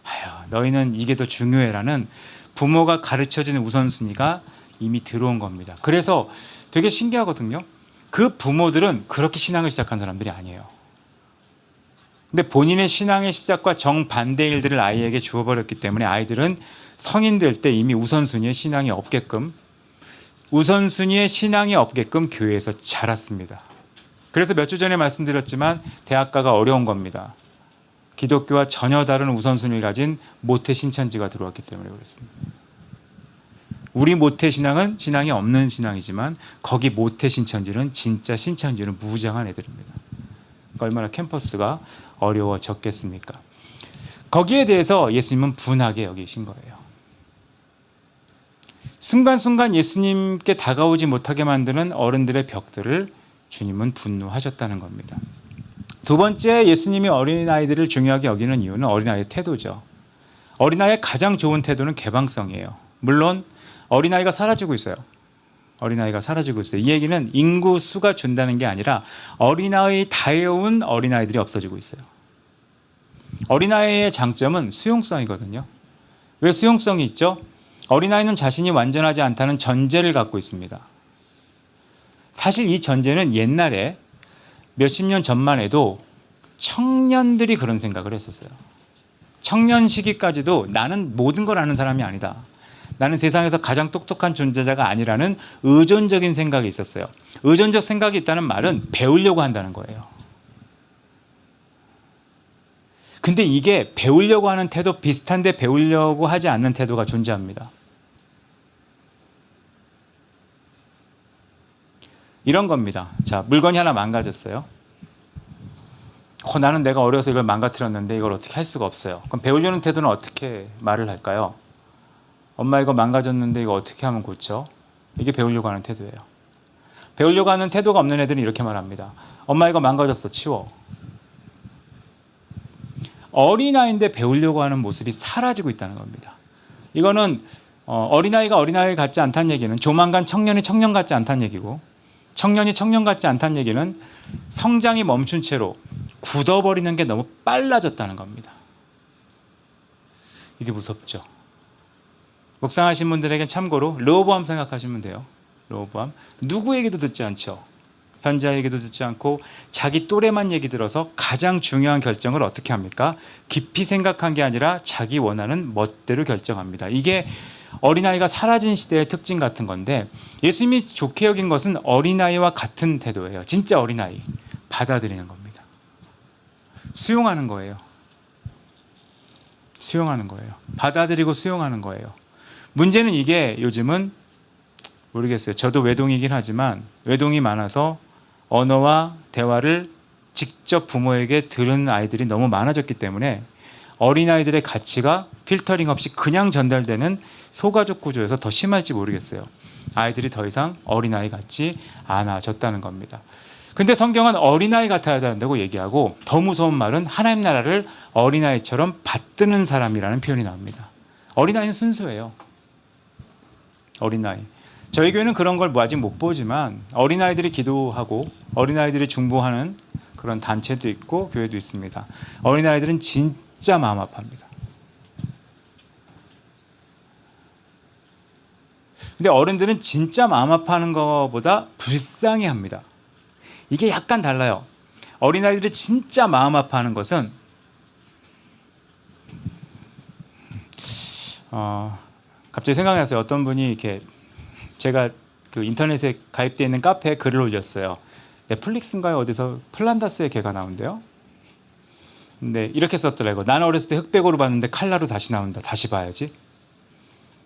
아휴, 너희는 이게 더 중요해라는 부모가 가르쳐주는 우선순위가 이미 들어온 겁니다. 그래서 되게 신기하거든요. 그 부모들은 그렇게 신앙을 시작한 사람들이 아니에요. 근데 본인의 신앙의 시작과 정반대의 일들을 아이에게 주어버렸기 때문에 아이들은 성인 될 때 이미 우선순위에 신앙이 없게끔 교회에서 자랐습니다. 그래서 몇 주 전에 말씀드렸지만 대학가가 어려운 겁니다. 기독교와 전혀 다른 우선순위를 가진 모태 신천지가 들어왔기 때문에 그렇습니다. 우리 모태 신앙은 신앙이 없는 신앙이지만 거기 모태 신천지는 진짜 신천지는 무장한 애들입니다. 그러니까 얼마나 캠퍼스가 어려워졌겠습니까? 거기에 대해서 예수님은 분하게 여기신 거예요. 순간순간 예수님께 다가오지 못하게 만드는 어른들의 벽들을 주님은 분노하셨다는 겁니다. 두 번째, 예수님이 어린아이들을 중요하게 여기는 이유는 어린아이의 태도죠. 어린아이의 가장 좋은 태도는 개방성이에요. 물론 어린아이가 사라지고 있어요. 이 얘기는 인구 수가 준다는 게 아니라 어린아이 다해온 어린아이들이 없어지고 있어요. 어린아이의 장점은 수용성이거든요. 왜 수용성이 있죠? 어린아이는 자신이 완전하지 않다는 전제를 갖고 있습니다. 사실 이 전제는 옛날에 몇십 년 전만 해도 청년들이 그런 생각을 했었어요. 청년 시기까지도 나는 모든 걸 아는 사람이 아니다. 나는 세상에서 가장 똑똑한 존재자가 아니라는 의존적인 생각이 있었어요. 의존적 생각이 있다는 말은 배우려고 한다는 거예요. 근데 이게 배우려고 하는 태도 비슷한데 배우려고 하지 않는 태도가 존재합니다. 이런 겁니다. 자, 물건이 하나 망가졌어요. 나는 내가 어려서 이걸 망가뜨렸는데 이걸 어떻게 할 수가 없어요. 그럼 배우려는 태도는 어떻게 말을 할까요? 엄마 이거 망가졌는데 이거 어떻게 하면 고쳐? 이게 배우려고 하는 태도예요. 배우려고 하는 태도가 없는 애들은 이렇게 말합니다. 엄마 이거 망가졌어. 치워. 어린아이인데 배우려고 하는 모습이 사라지고 있다는 겁니다. 이거는 어린아이가 어린아이 같지 않다는 얘기는 조만간 청년이 청년 같지 않다는 얘기고 청년이 청년 같지 않다는 얘기는 성장이 멈춘 채로 굳어버리는 게 너무 빨라졌다는 겁니다. 이게 무섭죠. 묵상하신 분들에게 참고로 르호보암 생각하시면 돼요. 르호보암 누구 얘기도 듣지 않죠. 현자 얘기도 듣지 않고 자기 또래만 얘기 들어서 가장 중요한 결정을 어떻게 합니까? 깊이 생각한 게 아니라 자기 원하는 멋대로 결정합니다. 이게 어린아이가 사라진 시대의 특징 같은 건데 예수님이 좋게 여긴 것은 어린아이와 같은 태도예요. 진짜 어린아이. 받아들이는 겁니다. 수용하는 거예요. 받아들이고 수용하는 거예요. 문제는 이게 요즘은 모르겠어요. 저도 외동이긴 하지만 외동이 많아서 언어와 대화를 직접 부모에게 들은 아이들이 너무 많아졌기 때문에 어린아이들의 가치가 필터링 없이 그냥 전달되는 소가족 구조에서 더 심할지 모르겠어요. 아이들이 더 이상 어린아이 같지 않아졌다는 겁니다. 근데 성경은 어린아이 같아야 한다고 얘기하고 더 무서운 말은 하나님 나라를 어린아이처럼 받드는 사람이라는 표현이 나옵니다. 어린아이는 순수해요. 어린아이. 저희 교회는 그런 걸 아직 못 보지만 어린아이들이 기도하고 어린아이들이 중보하는 그런 단체도 있고 교회도 있습니다. 어린아이들은 진짜 마음 아파합니다. 근데 어른들은 진짜 마음 아파하는 것보다 불쌍해합니다. 이게 약간 달라요. 어린아이들이 진짜 마음 아파하는 것은 갑자기 생각이 났어요. 어떤 분이 이렇게 제가 그 인터넷에 가입되어 있는 카페에 글을 올렸어요. 넷플릭스인가요? 어디서 플란다스의 개가 나온대요. 근데 이렇게 썼더라고요. 나는 어렸을 때 흑백으로 봤는데 칼라로 다시 나온다. 다시 봐야지.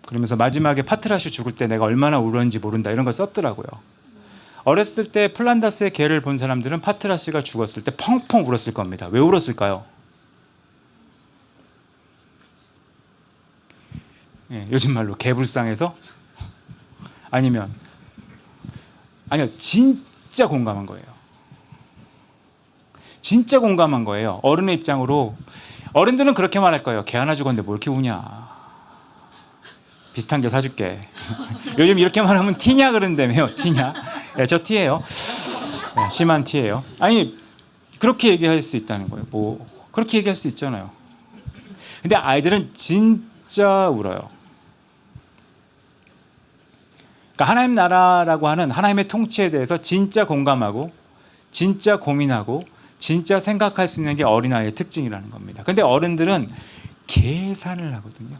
그러면서 마지막에 파트라슈 죽을 때 내가 얼마나 울었는지 모른다. 이런 걸 썼더라고요. 어렸을 때 플란다스의 개를 본 사람들은 파트라슈가 죽었을 때 펑펑 울었을 겁니다. 왜 울었을까요? 예, 요즘 말로 개불쌍해서? 아니요, 진짜 공감한 거예요. 진짜 공감한 거예요. 어른의 입장으로. 어른들은 그렇게 말할 거예요. 개 하나 죽었는데 뭐 이렇게 우냐. 비슷한 게 사줄게. 요즘 이렇게 말하면 티냐 그런다며요. 티냐. 네, 저 티예요. 네, 심한 티예요. 아니 그렇게 얘기할 수 있다는 거예요. 뭐 그렇게 얘기할 수도 있잖아요. 근데 아이들은 진짜 울어요. 그러니까 하나님 나라라고 하는 하나님의 통치에 대해서 진짜 공감하고 진짜 고민하고 진짜 생각할 수 있는 게 어린아이의 특징이라는 겁니다. 근데 어른들은 계산을 하거든요.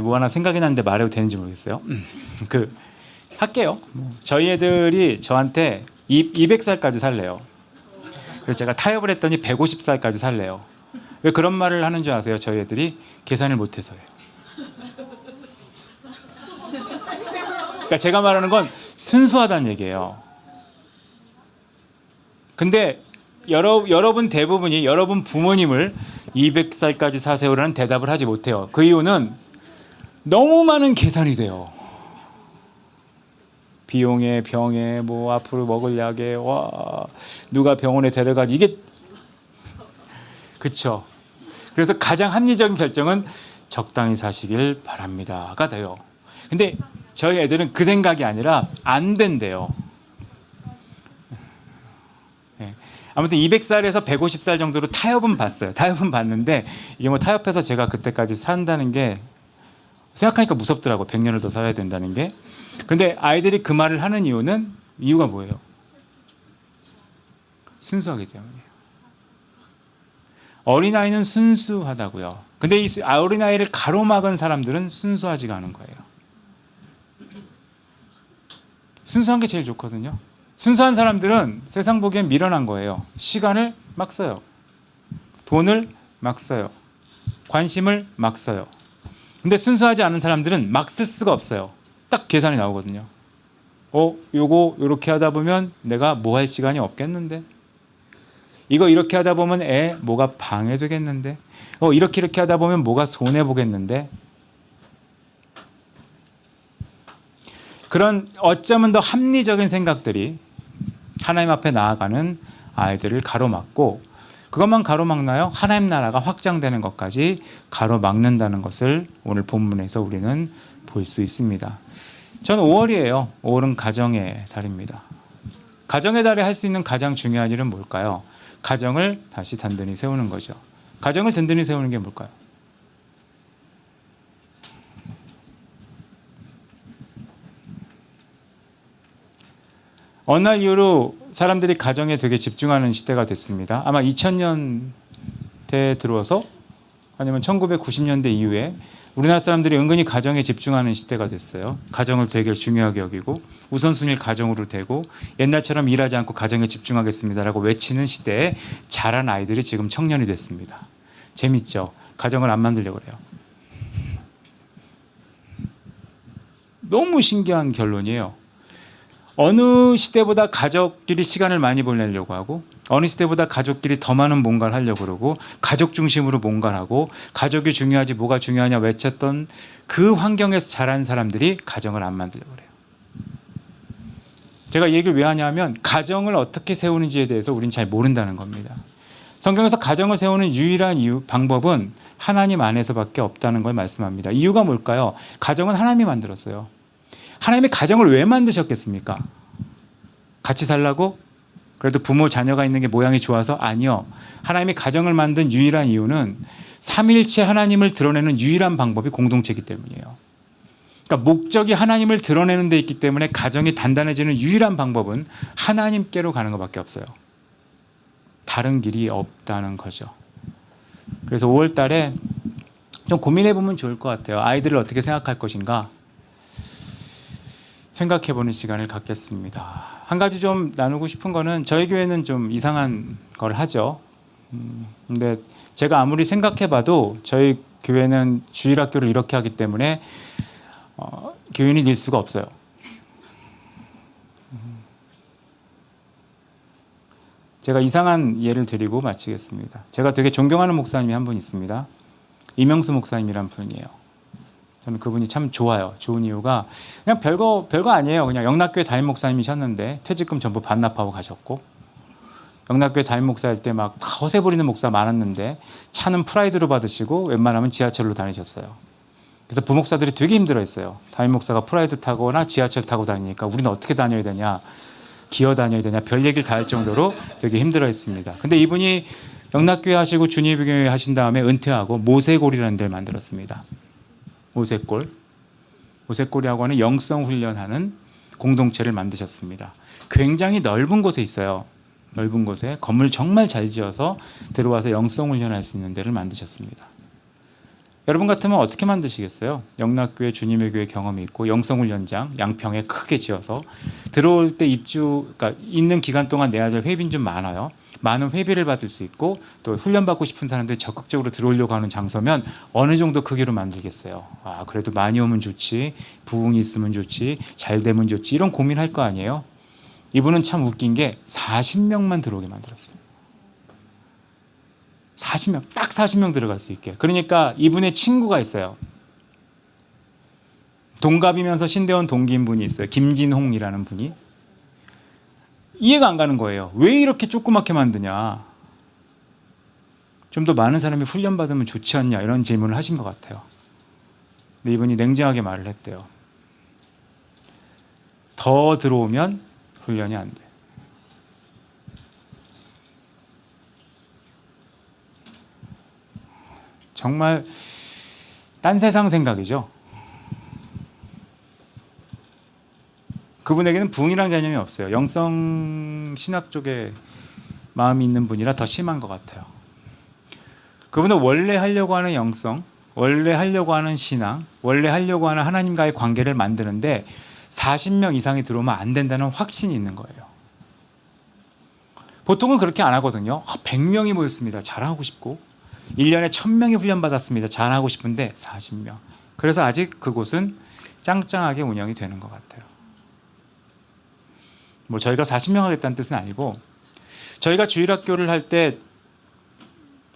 뭐 하나 생각이 났는데 말해도 되는지 모르겠어요. 할게요. 저희 애들이 저한테 200살까지 살래요. 그래서 제가 타협을 했더니 150살까지 살래요. 왜 그런 말을 하는 줄 아세요? 저희 애들이 계산을 못해서요. 그러니까 제가 말하는 건 순수하다는 얘기예요. 근데 여러분 대부분이 여러분 부모님을 200살까지 사세요라는 대답을 하지 못해요. 그 이유는 너무 많은 계산이 돼요. 비용에 병에 뭐 앞으로 먹을 약에 와 누가 병원에 데려가지 이게 그쵸. 그래서 가장 합리적인 결정은 적당히 사시길 바랍니다가 돼요. 근데 저희 애들은 그 생각이 아니라 안 된대요. 네. 아무튼 200살에서 150살 정도로 타협은 봤어요. 타협은 봤는데 이게 뭐 타협해서 제가 그때까지 산다는 게 생각하니까 무섭더라고. 100년을 더 살아야 된다는 게. 근데 아이들이 그 말을 하는 이유가 뭐예요? 순수하기 때문이에요. 어린아이는 순수하다고요. 근데 이 어린아이를 가로막은 사람들은 순수하지가 않은 거예요. 순수한 게 제일 좋거든요. 순수한 사람들은 세상 보기엔 미련한 거예요. 시간을 막 써요. 돈을 막 써요. 관심을 막 써요. 근데 순수하지 않은 사람들은 막 쓸 수가 없어요. 딱 계산이 나오거든요. 요거 이렇게 하다 보면 내가 뭐 할 시간이 없겠는데? 이거 이렇게 하다 보면 뭐가 방해되겠는데? 이렇게 하다 보면 뭐가 손해보겠는데? 그런 어쩌면 더 합리적인 생각들이 하나님 앞에 나아가는 아이들을 가로막고 그것만 가로막나요? 하나님 나라가 확장되는 것까지 가로막는다는 것을 오늘 본문에서 우리는 볼 수 있습니다. 전 5월이에요. 5월은 가정의 달입니다. 가정의 달에 할 수 있는 가장 중요한 일은 뭘까요? 가정을 다시 단단히 세우는 거죠. 가정을 든든히 세우는 게 뭘까요? 어느 날 이후로 사람들이 가정에 되게 집중하는 시대가 됐습니다. 아마 2000년대에 들어와서 아니면 1990년대 이후에 우리나라 사람들이 은근히 가정에 집중하는 시대가 됐어요. 가정을 되게 중요하게 여기고 우선순위를 가정으로 대고 옛날처럼 일하지 않고 가정에 집중하겠습니다라고 외치는 시대에 자란 아이들이 지금 청년이 됐습니다. 재밌죠? 가정을 안 만들려고 그래요. 너무 신기한 결론이에요. 어느 시대보다 가족끼리 시간을 많이 보내려고 하고 어느 시대보다 가족끼리 더 많은 뭔가를 하려고 그러고 가족 중심으로 뭔가를 하고 가족이 중요하지 뭐가 중요하냐 외쳤던 그 환경에서 자란 사람들이 가정을 안 만들려고 그래요. 제가 이 얘기를 왜 하냐면 가정을 어떻게 세우는지에 대해서 우린 잘 모른다는 겁니다. 성경에서 가정을 세우는 유일한 방법은 하나님 안에서밖에 없다는 걸 말씀합니다. 이유가 뭘까요? 가정은 하나님이 만들었어요. 하나님이 가정을 왜 만드셨겠습니까? 같이 살라고? 그래도 부모 자녀가 있는 게 모양이 좋아서? 아니요. 하나님이 가정을 만든 유일한 이유는 삼위일체 하나님을 드러내는 유일한 방법이 공동체이기 때문이에요. 그러니까 목적이 하나님을 드러내는 데 있기 때문에 가정이 단단해지는 유일한 방법은 하나님께로 가는 것밖에 없어요. 다른 길이 없다는 거죠. 그래서 5월 달에 좀 고민해 보면 좋을 것 같아요. 아이들을 어떻게 생각할 것인가 생각해 보는 시간을 갖겠습니다. 한 가지 좀 나누고 싶은 거는 저희 교회는 좀 이상한 걸 하죠. 근데 제가 아무리 생각해 봐도 저희 교회는 주일학교를 이렇게 하기 때문에 교인이 닐 수가 없어요. 제가 이상한 예를 드리고 마치겠습니다. 제가 되게 존경하는 목사님이 한 분 있습니다. 이명수 목사님이란 분이에요. 저는 그분이 참 좋아요. 좋은 이유가 그냥 별거 아니에요. 그냥 영락교회 담임 목사님이셨는데 퇴직금 전부 반납하고 가셨고 영락교회 담임 목사일 때 막 다 허세 부리는 목사 많았는데 차는 프라이드로 받으시고 웬만하면 지하철로 다니셨어요. 그래서 부목사들이 되게 힘들어했어요. 담임 목사가 프라이드 타거나 지하철 타고 다니니까 우리는 어떻게 다녀야 되냐, 기어 다녀야 되냐, 별 얘기를 다 할 정도로 되게 힘들어했습니다. 근데 이분이 영락교회 하시고 주님교회 하신 다음에 은퇴하고 모세골이라는 데를 만들었습니다. 모세골이라고 하는 영성 훈련하는 공동체를 만드셨습니다. 굉장히 넓은 곳에 있어요. 넓은 곳에 건물 정말 잘 지어서 들어와서 영성 훈련할 수 있는 데를 만드셨습니다. 여러분 같으면 어떻게 만드시겠어요? 영락교회 주님의 교회 경험이 있고 영성훈련장 양평에 크게 지어서 들어올 때 그러니까 있는 기간 동안 내야 될 회비는 좀 많아요. 많은 회비를 받을 수 있고 또 훈련받고 싶은 사람들이 적극적으로 들어오려고 하는 장소면 어느 정도 크기로 만들겠어요. 그래도 많이 오면 좋지, 부흥이 있으면 좋지, 잘 되면 좋지 이런 고민할 거 아니에요. 이분은 참 웃긴 게 40명만 들어오게 만들었어요. 40명, 딱 40명 들어갈 수 있게. 그러니까 이분의 친구가 있어요. 동갑이면서 신대원 동기인 분이 있어요. 김진홍이라는 분이. 이해가 안 가는 거예요. 왜 이렇게 조그맣게 만드냐. 좀 더 많은 사람이 훈련받으면 좋지 않냐 이런 질문을 하신 것 같아요. 근데 이분이 냉정하게 말을 했대요. 더 들어오면 훈련이 안 돼. 정말 딴 세상 생각이죠. 그분에게는 부흥이라는 개념이 없어요. 영성 신학 쪽에 마음이 있는 분이라 더 심한 것 같아요. 그분은 원래 하려고 하는 영성, 원래 하려고 하는 신앙, 원래 하려고 하는 하나님과의 관계를 만드는데 40명 이상이 들어오면 안 된다는 확신이 있는 거예요. 보통은 그렇게 안 하거든요. 100명이 모였습니다. 자랑하고 싶고 1년에 1000명이 훈련받았습니다. 잘하고 싶은데 40명. 그래서 아직 그곳은 짱짱하게 운영이 되는 것 같아요. 뭐 저희가 40명 하겠다는 뜻은 아니고 저희가 주일학교를 할 때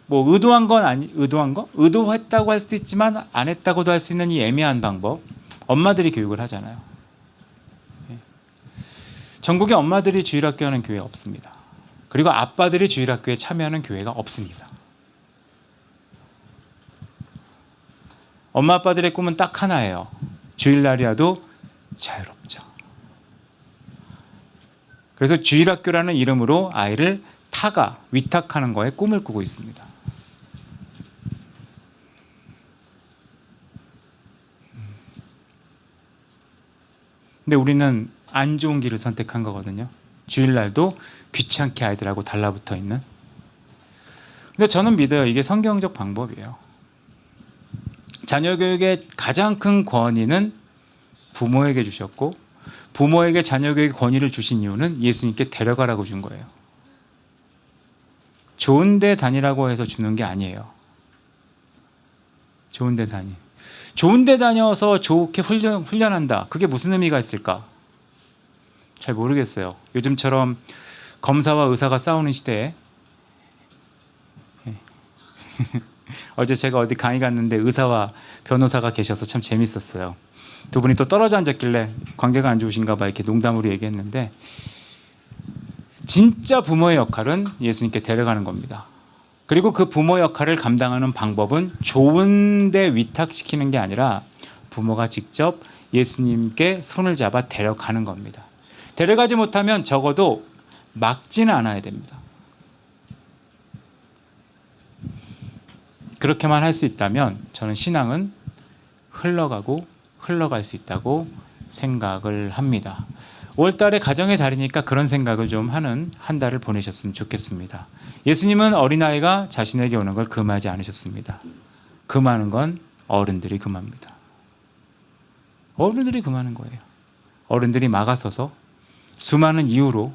뭐 의도했다고 할 수도 있지만 안 했다고도 할 수 있는 이 애매한 방법. 엄마들이 교육을 하잖아요. 전국에 엄마들이 주일학교 하는 교회 없습니다. 그리고 아빠들이 주일학교에 참여하는 교회가 없습니다. 엄마 아빠들의 꿈은 딱 하나예요. 주일날이라도 자유롭자. 그래서 주일학교라는 이름으로 아이를 위탁하는 거에 꿈을 꾸고 있습니다. 근데 우리는 안 좋은 길을 선택한 거거든요. 주일날도 귀찮게 아이들하고 달라붙어 있는. 근데 저는 믿어요. 이게 성경적 방법이에요. 자녀 교육의 가장 큰 권위는 부모에게 주셨고 부모에게 자녀 교육의 권위를 주신 이유는 예수님께 데려가라고 준 거예요. 좋은 데 다니라고 해서 주는 게 아니에요. 좋은 데 다니. 좋은 데 다녀서 좋게 훈련한다. 그게 무슨 의미가 있을까? 잘 모르겠어요. 요즘처럼 검사와 의사가 싸우는 시대에 어제 제가 어디 강의 갔는데 의사와 변호사가 계셔서 참 재밌었어요. 두 분이 또 떨어져 앉았길래 관계가 안 좋으신가 봐 이렇게 농담으로 얘기했는데 진짜 부모의 역할은 예수님께 데려가는 겁니다. 그리고 그 부모 역할을 감당하는 방법은 좋은 데 위탁시키는 게 아니라 부모가 직접 예수님께 손을 잡아 데려가는 겁니다. 데려가지 못하면 적어도 막지는 않아야 됩니다. 그렇게만 할 수 있다면 저는 신앙은 흘러갈 수 있다고 생각을 합니다. 5월달에 가정의 달이니까 그런 생각을 좀 하는 한 달을 보내셨으면 좋겠습니다. 예수님은 어린아이가 자신에게 오는 걸 금하지 않으셨습니다. 금하는 건 어른들이 금합니다. 어른들이 금하는 거예요. 어른들이 막아서서 수많은 이유로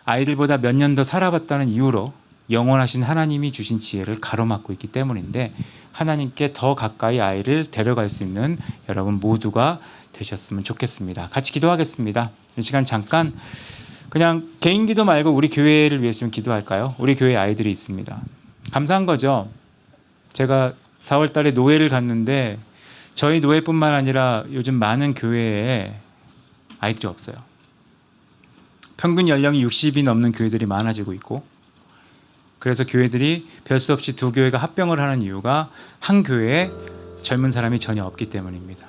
아이들보다 몇 년 더 살아봤다는 이유로 영원하신 하나님이 주신 지혜를 가로막고 있기 때문인데 하나님께 더 가까이 아이를 데려갈 수 있는 여러분 모두가 되셨으면 좋겠습니다. 같이 기도하겠습니다. 이 시간 잠깐 그냥 개인 기도 말고 우리 교회를 위해서 좀 기도할까요? 우리 교회에 아이들이 있습니다. 감사한 거죠. 제가 4월 달에 노회를 갔는데 저희 노회뿐만 아니라 요즘 많은 교회에 아이들이 없어요. 평균 연령이 60이 넘는 교회들이 많아지고 있고 그래서 교회들이 별 수 없이 두 교회가 합병을 하는 이유가 한 교회에 젊은 사람이 전혀 없기 때문입니다.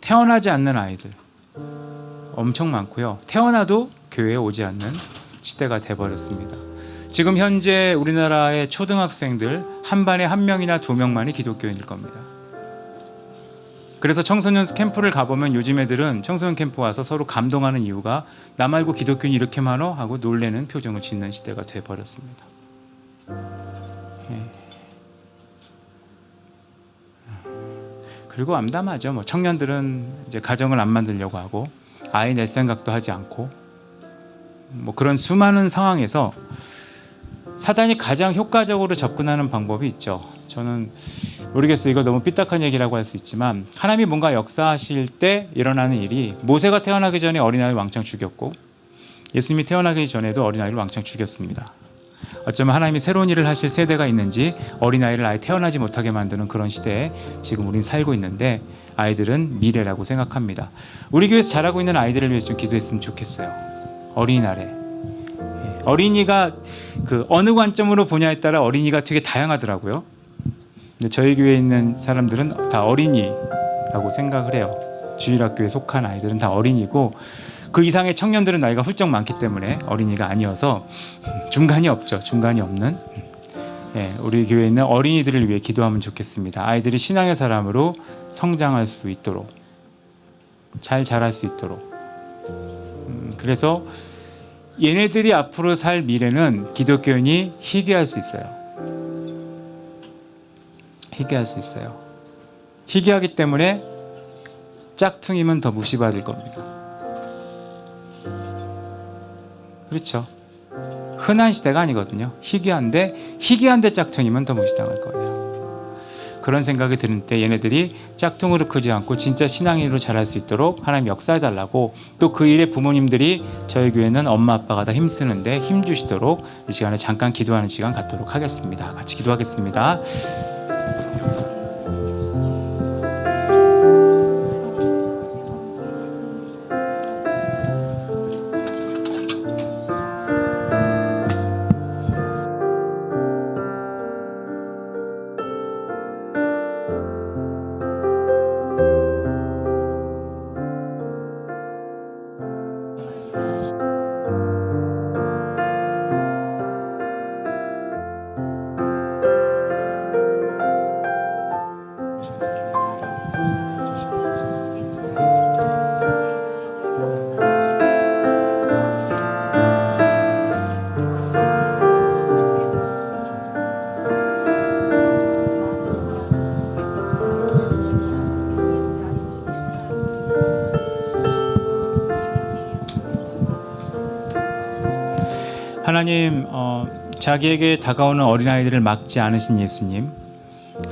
태어나지 않는 아이들 엄청 많고요. 태어나도 교회에 오지 않는 시대가 돼버렸습니다. 지금 현재 우리나라의 초등학생들 한 반에 한 명이나 두 명만이 기독교인일 겁니다. 그래서 청소년 캠프를 가보면 요즘 애들은 청소년 캠프 와서 서로 감동하는 이유가 나 말고 기독교인이 이렇게 많어? 하고 놀래는 표정을 짓는 시대가 돼버렸습니다. 그리고 암담하죠. 뭐 청년들은 이제 가정을 안 만들려고 하고 아이 낼 생각도 하지 않고 뭐 그런 수많은 상황에서 사단이 가장 효과적으로 접근하는 방법이 있죠. 저는 모르겠어요. 이거 너무 삐딱한 얘기라고 할 수 있지만 하나님이 뭔가 역사하실 때 일어나는 일이 모세가 태어나기 전에 어린아이를 왕창 죽였고 예수님이 태어나기 전에도 어린아이를 왕창 죽였습니다. 어쩌면 하나님이 새로운 일을 하실 세대가 있는지 어린아이를 아예 태어나지 못하게 만드는 그런 시대에 지금 우리는 살고 있는데 아이들은 미래라고 생각합니다. 우리 교회에서 자라고 있는 아이들을 위해서 좀 기도했으면 좋겠어요. 어린이날에 어린이가 그 어느 관점으로 보냐에 따라 어린이가 되게 다양하더라고요. 근데 저희 교회에 있는 사람들은 다 어린이라고 생각을 해요. 주일학교에 속한 아이들은 다 어린이고 그 이상의 청년들은 나이가 훌쩍 많기 때문에 어린이가 아니어서 중간이 없죠. 중간이 없는 우리 교회에 있는 어린이들을 위해 기도하면 좋겠습니다. 아이들이 신앙의 사람으로 성장할 수 있도록 잘 자랄 수 있도록 그래서 얘네들이 앞으로 살 미래는 기독교인이 희귀할 수 있어요. 희귀할 수 있어요. 희귀하기 때문에 짝퉁이면 더 무시받을 겁니다. 그렇죠. 흔한 시대가 아니거든요. 희귀한데 짝퉁이면 더 무시당할 거예요. 그런 생각이 드는 때 얘네들이 짝퉁으로 크지 않고 진짜 신앙인으로 자랄 수 있도록 하나님 역사해달라고 또 그 일에 부모님들이 저희 교회는 엄마 아빠가 다 힘쓰는데 힘주시도록 이 시간에 잠깐 기도하는 시간 갖도록 하겠습니다. 같이 기도하겠습니다. 하나님, 자기에게 다가오는 어린아이들을 막지 않으신 예수님,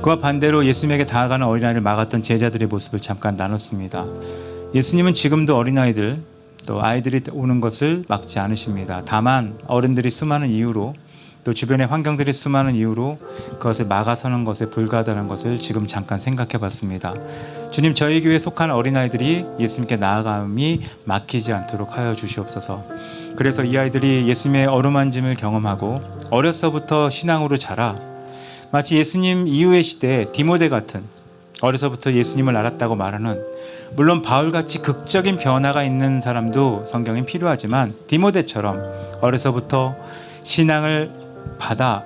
그와 반대로 예수님에게 다가가는 어린아이를 막았던 제자들의 모습을 잠깐 나눴습니다. 예수님은 지금도 어린아이들, 또 아이들이 오는 것을 막지 않으십니다. 다만 어른들이 수많은 이유로, 또 주변의 환경들이 수많은 이유로 그것을 막아서는 것에 불과하다는 것을 지금 잠깐 생각해 봤습니다. 주님, 저희 교회에 속한 어린아이들이 예수님께 나아감이 막히지 않도록 하여 주시옵소서. 그래서 이 아이들이 예수님의 어루만짐을 경험하고 어려서부터 신앙으로 자라 마치 예수님 이후의 시대에 디모데 같은, 어려서부터 예수님을 알았다고 말하는, 물론 바울같이 극적인 변화가 있는 사람도 성경엔 필요하지만 디모데처럼 어려서부터 신앙을 받아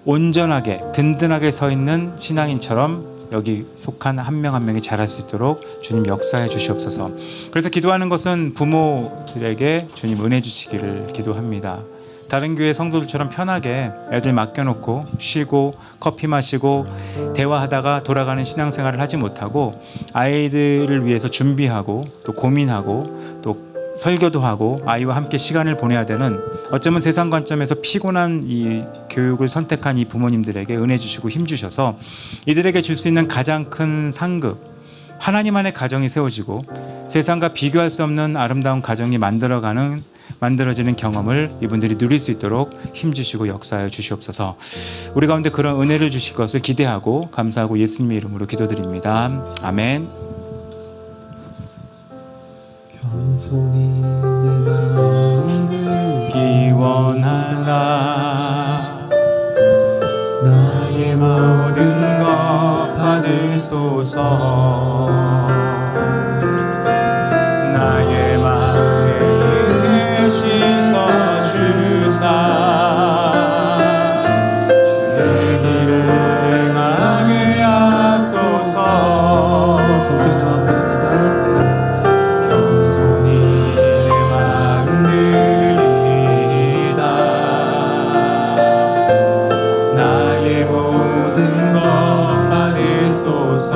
온전하게 든든하게 서 있는 신앙인처럼 여기 속한 한 명 한 명이 자랄 수 있도록 주님 역사해 주시옵소서. 그래서 기도하는 것은 부모들에게 주님 은혜 주시기를 기도합니다. 다른 교회 성도들처럼 편하게 애들 맡겨놓고 쉬고 커피 마시고 대화하다가 돌아가는 신앙생활을 하지 못하고 아이들을 위해서 준비하고 또 고민하고 또 설교도 하고 아이와 함께 시간을 보내야 되는, 어쩌면 세상 관점에서 피곤한 이 교육을 선택한 이 부모님들에게 은혜 주시고 힘 주셔서 이들에게 줄 수 있는 가장 큰 상급, 하나님 안의 가정이 세워지고 세상과 비교할 수 없는 아름다운 가정이 만들어지는 경험을 이분들이 누릴 수 있도록 힘 주시고 역사하여 주시옵소서. 우리 가운데 그런 은혜를 주실 것을 기대하고 감사하고 예수님의 이름으로 기도드립니다. 아멘. 겸손히 내 마음을 기원하나 나의 모든 것 받으소서. 나의 맘에 씻어 주사 주의 길을 행하게 하소서. 겸손히 내 마음 드립니다. 겸손히 내 마음 드립니다. 나의 모든 것 받으소서.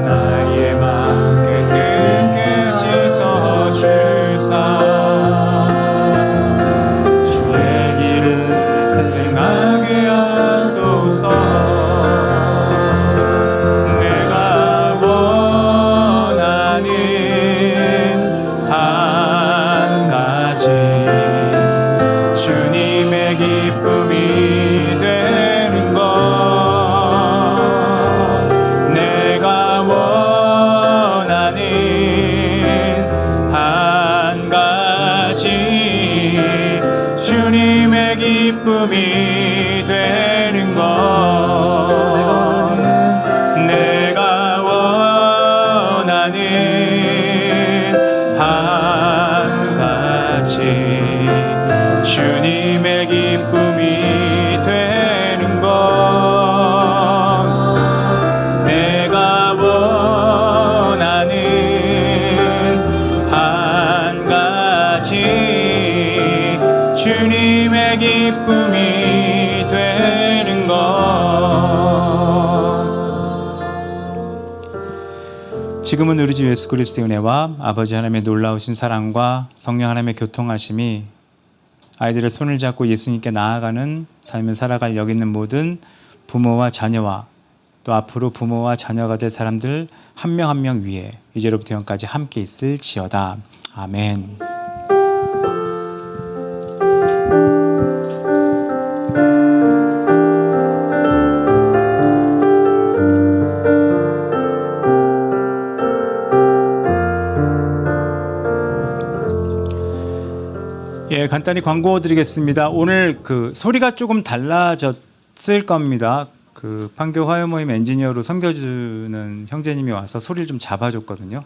나의 맘 깨끗게 씻어 주사 주의 길을 행하게 하소서. 내가 원하는 한 가지 주님의 기쁨이 되는 것. 내가 원하는 한 가지 주님의 기쁨이 되는 것. 내가 원하는 한 가지 주님의 기쁨이 되는 것. 내가 원하는 한 가지 주님의 기쁨이 되는 것. 지금은 우리 주 예수 그리스도의 은혜와 아버지 하나님의 놀라우신 사랑과 성령 하나님의 교통하심이 아이들의 손을 잡고 예수님께 나아가는 삶을 살아갈 여기 있는 모든 부모와 자녀와 또 앞으로 부모와 자녀가 될 사람들 한 명 한 명 위에 이제로부터 영까지 함께 있을지어다. 아멘. 예, 간단히 광고 드리겠습니다. 오늘 그 소리가 조금 달라졌을 겁니다. 그 판교 화요 모임 엔지니어로 섬겨주는 형제님이 와서 소리를 좀 잡아줬거든요.